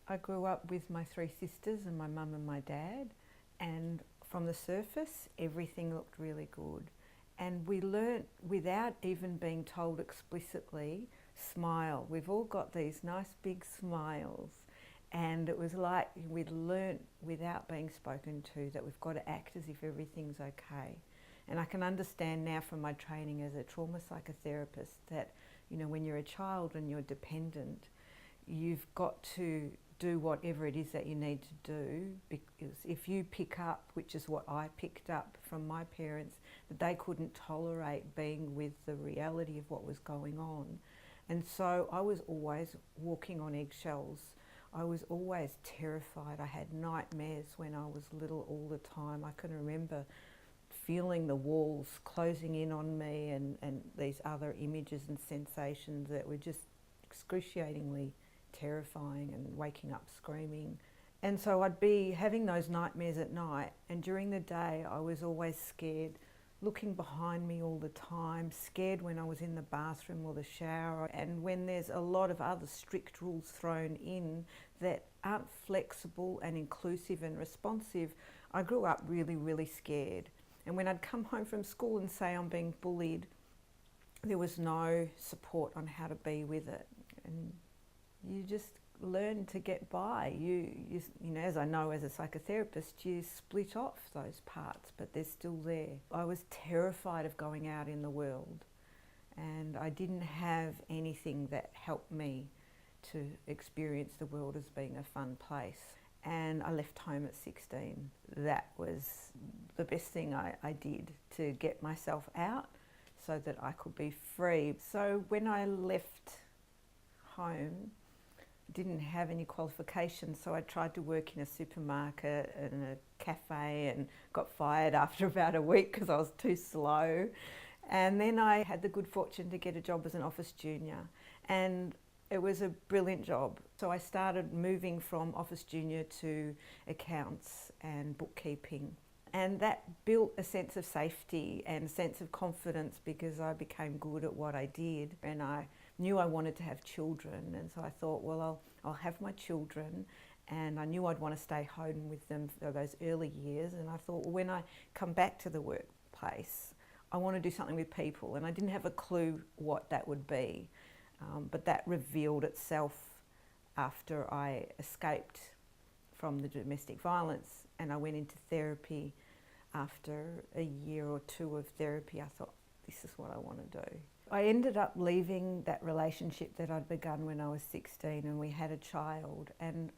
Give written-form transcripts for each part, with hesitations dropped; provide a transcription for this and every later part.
I grew up with my three sisters and my mum and my dad, and from the surface everything looked really good. And we learnt without even being told explicitly, smile. We've all got these nice big smiles, and it was like we'd learnt without being spoken to that we've got to act as if everything's okay. And I can understand now from my training as a trauma psychotherapist that, you know, when you're a child and you're dependent, you've got to do whatever it is that you need to do, because if you pick up, which is what I picked up from my parents, that they couldn't tolerate being with the reality of what was going on. And so I was always walking on eggshells. I was always terrified. I had nightmares when I was little all the time. I can remember feeling the walls closing in on me, and these other images and sensations that were just excruciatingly terrifying, and waking up screaming. And so I'd be having those nightmares at night, and during the day I was always scared, looking behind me all the time, scared when I was in the bathroom or the shower. And when there's a lot of other strict rules thrown in that aren't flexible and inclusive and responsive, I grew up really, really scared. And when I'd come home from school and say I'm being bullied, there was no support on how to be with it. And you just learn to get by. You know, as I know as a psychotherapist, you split off those parts, but they're still there. I was terrified of going out in the world, and I didn't have anything that helped me to experience the world as being a fun place. And I left home at 16. That was the best thing I did to get myself out so that I could be free. So when I left home, didn't have any qualifications, so I tried to work in a supermarket and a cafe, and got fired after about a week because I was too slow. And then I had the good fortune to get a job as an office junior, and it was a brilliant job. So I started moving from office junior to accounts and bookkeeping. And that built a sense of safety and a sense of confidence, because I became good at what I did, and I knew I wanted to have children. And so I thought, well, I'll have my children, and I knew I'd want to stay home with them for those early years. And I thought, well, when I come back to the workplace, I want to do something with people. And I didn't have a clue what that would be, but that revealed itself after I escaped from the domestic violence and I went into therapy. After a year or two of therapy, I thought, this is what I want to do. I ended up leaving that relationship that I'd begun when I was 16, and we had a child, and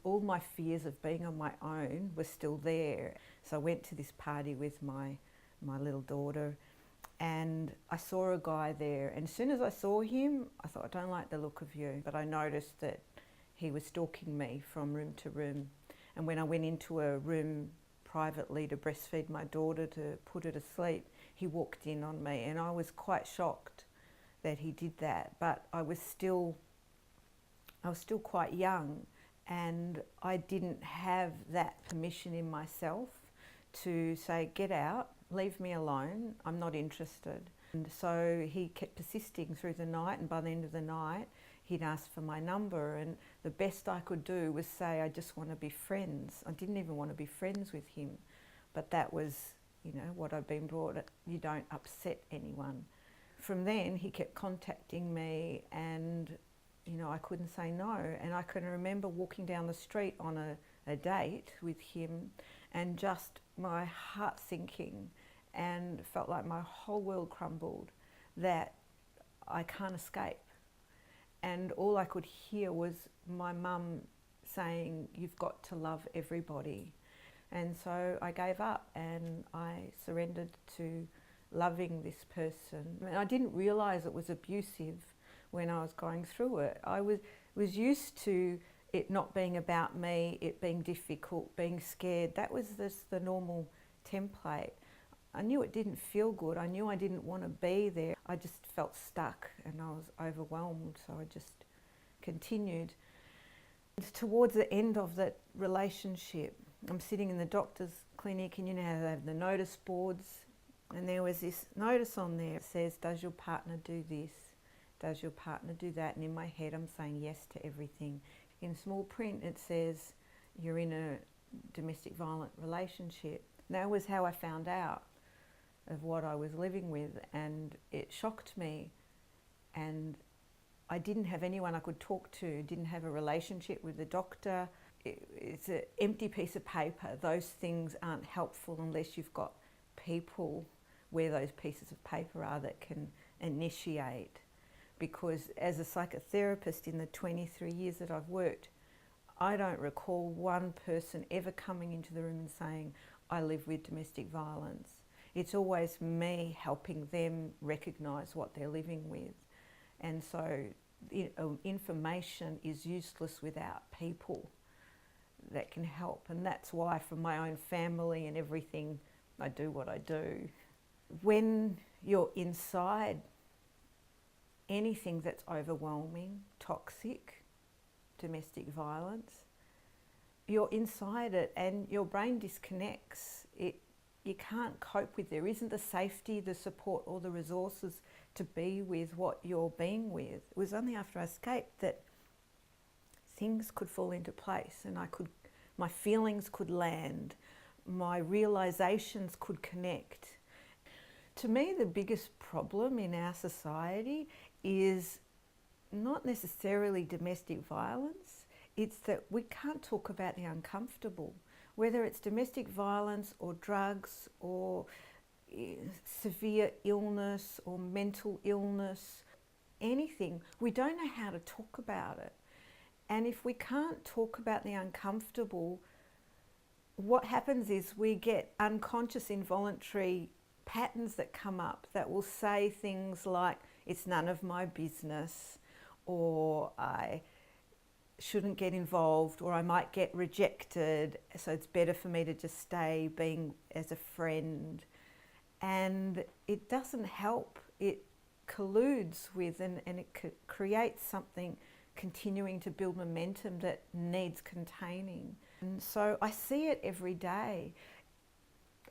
all my fears of being on my own were still there. So I went to this party with my little daughter, and I saw a guy there, and as soon as I saw him, I thought, I don't like the look of you. But I noticed that he was stalking me from room to room, and when I went into a room privately to breastfeed my daughter to put her to sleep, he walked in on me, and I was quite shocked that he did that. But I was still quite young, and I didn't have that permission in myself to say, get out, leave me alone, I'm not interested. And so he kept persisting through the night, and by the end of the night he'd asked for my number, and the best I could do was say, I just want to be friends. I didn't even want to be friends with him, but that was, you know, what I'd been brought up. You don't upset anyone. From then he kept contacting me, and you know, I couldn't say no. And I can remember walking down the street on a date with him, and just my heart sinking, and felt like my whole world crumbled, that I can't escape. And all I could hear was my mum saying, you've got to love everybody. And so I gave up, and I surrendered to loving this person. And I didn't realise it was abusive when I was going through it. I was used to it not being about me, it being difficult, being scared. That was just the normal template. I knew it didn't feel good. I knew I didn't want to be there. I just felt stuck, and I was overwhelmed, so I just continued. Towards the end of that relationship, I'm sitting in the doctor's clinic, and you know how they have the notice boards, and there was this notice on there that says, does your partner do this? Does your partner do that? And in my head, I'm saying yes to everything. In small print, it says you're in a domestic violent relationship. That was how I found out of what I was living with, and it shocked me. And I didn't have anyone I could talk to, didn't have a relationship with a doctor. It's an empty piece of paper. Those things aren't helpful unless you've got people where those pieces of paper are that can initiate. Because as a psychotherapist in the 23 years that I've worked, I don't recall one person ever coming into the room and saying, I live with domestic violence. It's always me helping them recognise what they're living with. And so information is useless without people that can help. And that's why from my own family and everything, I do what I do. When you're inside anything that's overwhelming, toxic, domestic violence, you're inside it and your brain disconnects. You can't cope with. There isn't the safety, the support or the resources to be with what you're being with. It was only after I escaped that things could fall into place and my feelings could land, my realizations could connect. To me, the biggest problem in our society is not necessarily domestic violence, it's that we can't talk about the uncomfortable, whether it's domestic violence or drugs or severe illness or mental illness, anything. We don't know how to talk about it. And if we can't talk about the uncomfortable, what happens is we get unconscious, involuntary patterns that come up that will say things like, it's none of my business, or I shouldn't get involved, or I might get rejected, so it's better for me to just stay being as a friend. And it doesn't help. It colludes with and it creates something continuing to build momentum that needs containing. And so I see it every day.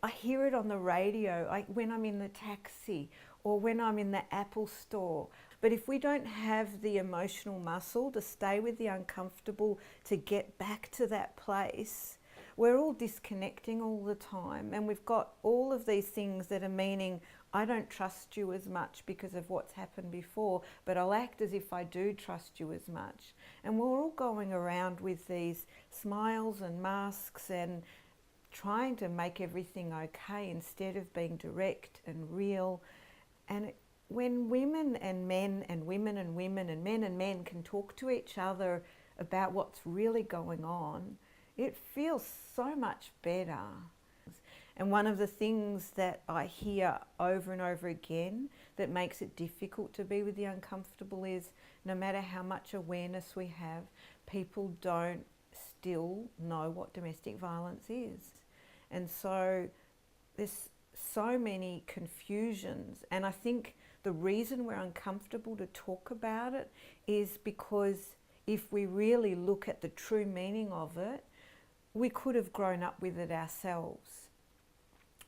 I hear it on the radio, when I'm in the taxi or when I'm in the Apple store. But if we don't have the emotional muscle to stay with the uncomfortable, to get back to that place, we're all disconnecting all the time. And we've got all of these things that are meaning, I don't trust you as much because of what's happened before, but I'll act as if I do trust you as much. And we're all going around with these smiles and masks and trying to make everything okay instead of being direct and real. And when women and men and women and women and men and men can talk to each other about what's really going on, it feels so much better. And one of the things that I hear over and over again that makes it difficult to be with the uncomfortable is no matter how much awareness we have, people don't still know what domestic violence is. And so there's so many confusions. And I think the reason we're uncomfortable to talk about it is because if we really look at the true meaning of it, we could have grown up with it ourselves,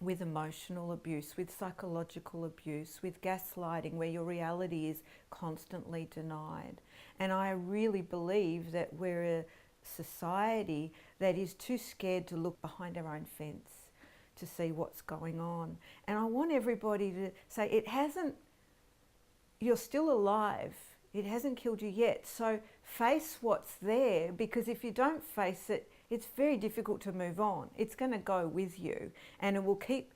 with emotional abuse, with psychological abuse, with gaslighting, where your reality is constantly denied. And I really believe that we're a society that is too scared to look behind our own fence to see what's going on. And I want everybody to say, you're still alive. It hasn't killed you yet. So face what's there, because if you don't face it, it's very difficult to move on. It's going to go with you and it will keep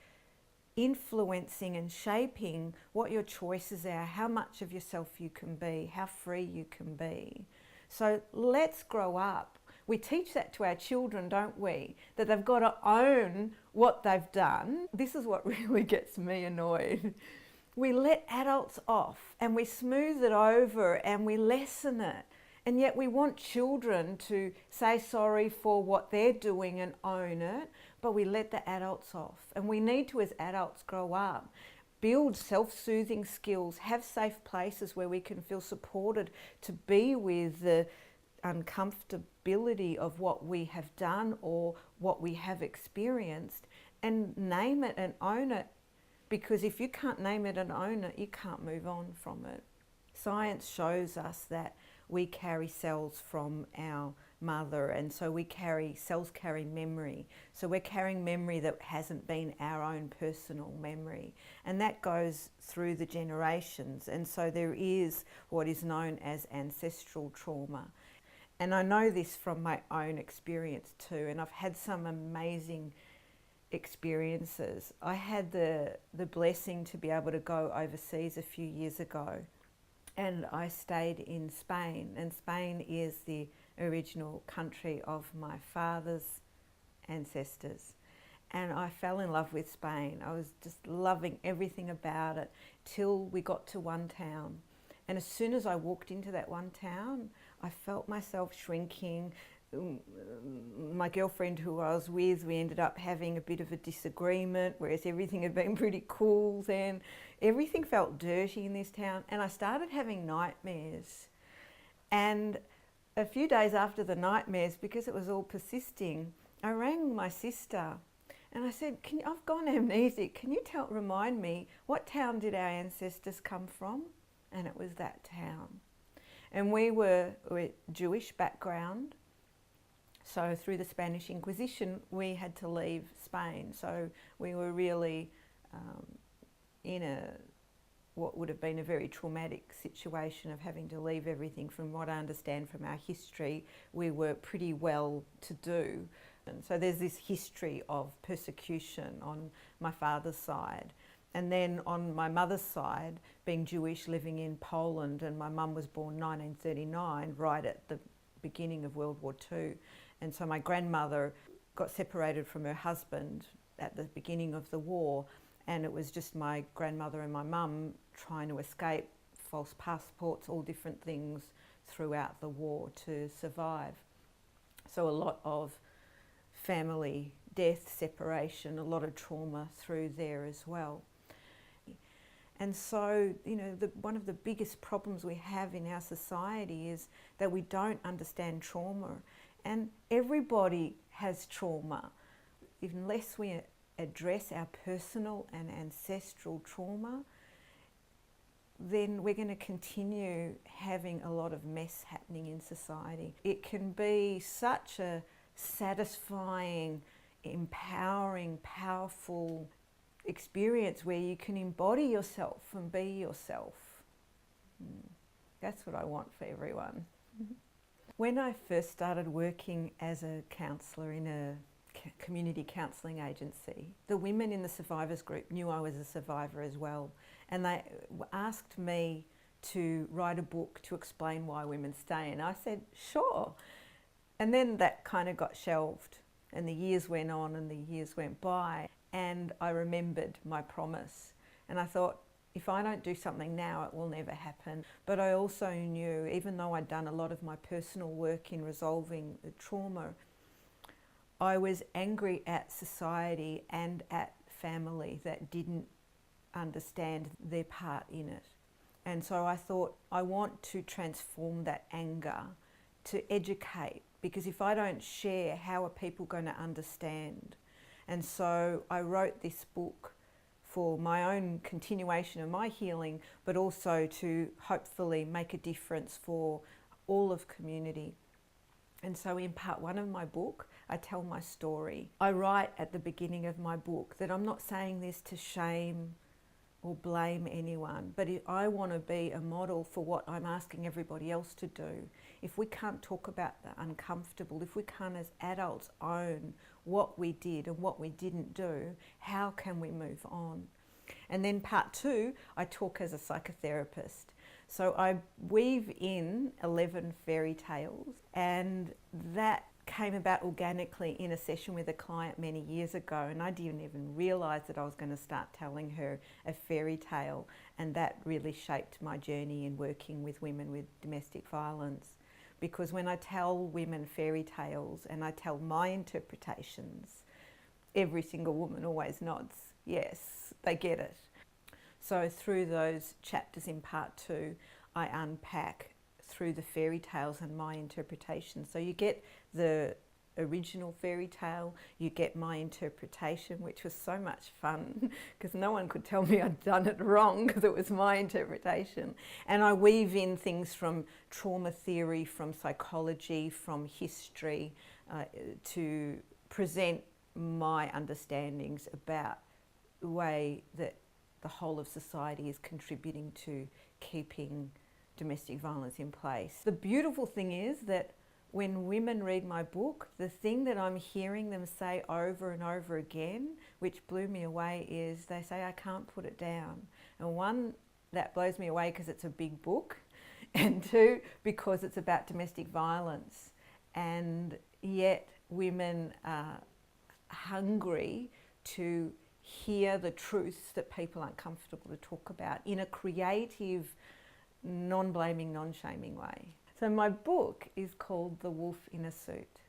influencing and shaping what your choices are, how much of yourself you can be, how free you can be. So let's grow up. We teach that to our children, don't we? That they've got to own what they've done. This is what really gets me annoyed. We let adults off and we smooth it over and we lessen it. And yet we want children to say sorry for what they're doing and own it, but we let the adults off. And we need to, as adults, grow up, build self-soothing skills, have safe places where we can feel supported to be with the uncomfortability of what we have done or what we have experienced, and name it and own it. Because if you can't name it and own it, you can't move on from it. So science shows us that we carry cells from our mother, and so cells carry memory. So we're carrying memory that hasn't been our own personal memory, and that goes through the generations. And so there is what is known as ancestral trauma. And I know this from my own experience too, and I've had some amazing experiences. I had the blessing to be able to go overseas a few years ago, and I stayed in Spain, and Spain is the original country of my father's ancestors. And I fell in love with Spain. I was just loving everything about it till we got to one town. And as soon as I walked into that one town, I felt myself shrinking. My girlfriend who I was with, we ended up having a bit of a disagreement, whereas everything had been pretty cool then. Everything felt dirty in this town, and I started having nightmares. And a few days after the nightmares, because it was all persisting, I rang my sister and I said, I've gone amnesic, can you remind me, what town did our ancestors come from? And it was that town. And we were Jewish background, so through the Spanish Inquisition we had to leave Spain. So we were really in what would have been a very traumatic situation of having to leave everything. From what I understand from our history, we were pretty well to do. And so there's this history of persecution on my father's side. And then on my mother's side, being Jewish, living in Poland, and my mum was born 1939, right at the beginning of World War II. And so my grandmother got separated from her husband at the beginning of the war, and it was just my grandmother and my mum trying to escape, false passports, all different things throughout the war to survive. So a lot of family death, separation, a lot of trauma through there as well. And so, one of the biggest problems we have in our society is that we don't understand trauma. And everybody has trauma. Unless we address our personal and ancestral trauma, then we're going to continue having a lot of mess happening in society. It can be such a satisfying, empowering, powerful experience where you can embody yourself and be yourself. That's what I want for everyone. When I first started working as a counsellor in a community counselling agency, the women in the survivors group knew I was a survivor as well, and they asked me to write a book to explain why women stay, and I said sure. And then that kind of got shelved, and the years went on and the years went by, and I remembered my promise, and I thought, if I don't do something now, it will never happen. But I also knew, even though I'd done a lot of my personal work in resolving the trauma, I was angry at society and at family that didn't understand their part in it. And so I thought, I want to transform that anger to educate, because if I don't share, how are people going to understand? And so I wrote this book for my own continuation of my healing, but also to hopefully make a difference for all of community. And so in part one of my book, I tell my story. I write at the beginning of my book that I'm not saying this to shame or blame anyone, but I want to be a model for what I'm asking everybody else to do. If we can't talk about the uncomfortable, if we can't as adults own what we did and what we didn't do, how can we move on? And then part two, I talk as a psychotherapist. So I weave in 11 fairy tales, and that came about organically in a session with a client many years ago, and I didn't even realise that I was going to start telling her a fairy tale, and that really shaped my journey in working with women with domestic violence. Because when I tell women fairy tales and I tell my interpretations, every single woman always nods, yes, they get it. So through those chapters in part two, I unpack through the fairy tales and my interpretation. So you get the original fairy tale, you get my interpretation, which was so much fun because no one could tell me I'd done it wrong because it was my interpretation. And I weave in things from trauma theory, from psychology, from history, to present my understandings about the way that the whole of society is contributing to keeping domestic violence in place. The beautiful thing is that when women read my book, the thing that I'm hearing them say over and over again, which blew me away, is they say, I can't put it down. And one, that blows me away because it's a big book, and two, because it's about domestic violence. And yet women are hungry to hear the truths that people aren't comfortable to talk about in a creative, non-blaming, non-shaming way. So my book is called The Wolf in a Suit.